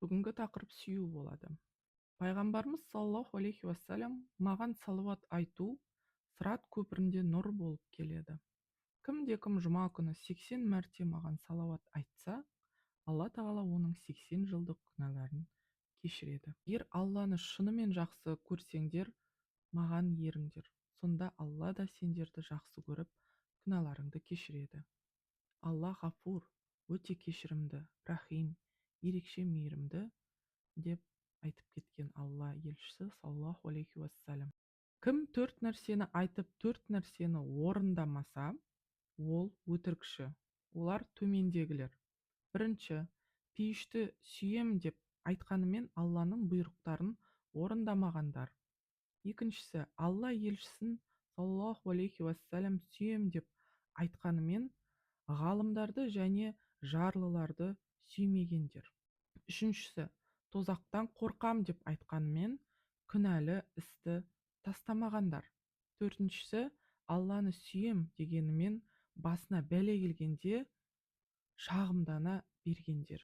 Бүгінгі тақырып сүю болады. Пайғамбарымыз саллаллаху алейхи уассалам маған салауат айту сырат көпірінде нұр болып келеді. Кім жұма күні 80 мәрте маған салауат айтса, Алла тағала оның 80 жылдық күнәларын кешіреді. Егер Алланы шынымен жақсы көрсеңдер, маған еріңдер. Сонда Алла да сендерді жақсы көріп, күнәларыңды кешіреді. Алла ғафур, өте кешірімді, рахим, ерекше мейірімді деп айтып кеткен Алла елшісі саллаллаху алейхи уассалам. Кім 4 нәрсені айтып 4 нәрсені орындамаса, ол өтірікші. Олар төмендегілер. Бірінші, пейішті сүйем деп айтқанымен Алланың бұйрықтарын орындамағандар. Екіншісі, Алла елшісін саллаллаху алейхи уассалам сүйем деп айтқанымен ғалымдарды және жарлыларды сүймегендер. Үшіншісі, тозақтан қорқам деп айтқанымен күнәлі істі тастамағандар. Төртіншісі, Алланы сүйем дегенімен басына бәле келгенде шағымдана бергендер.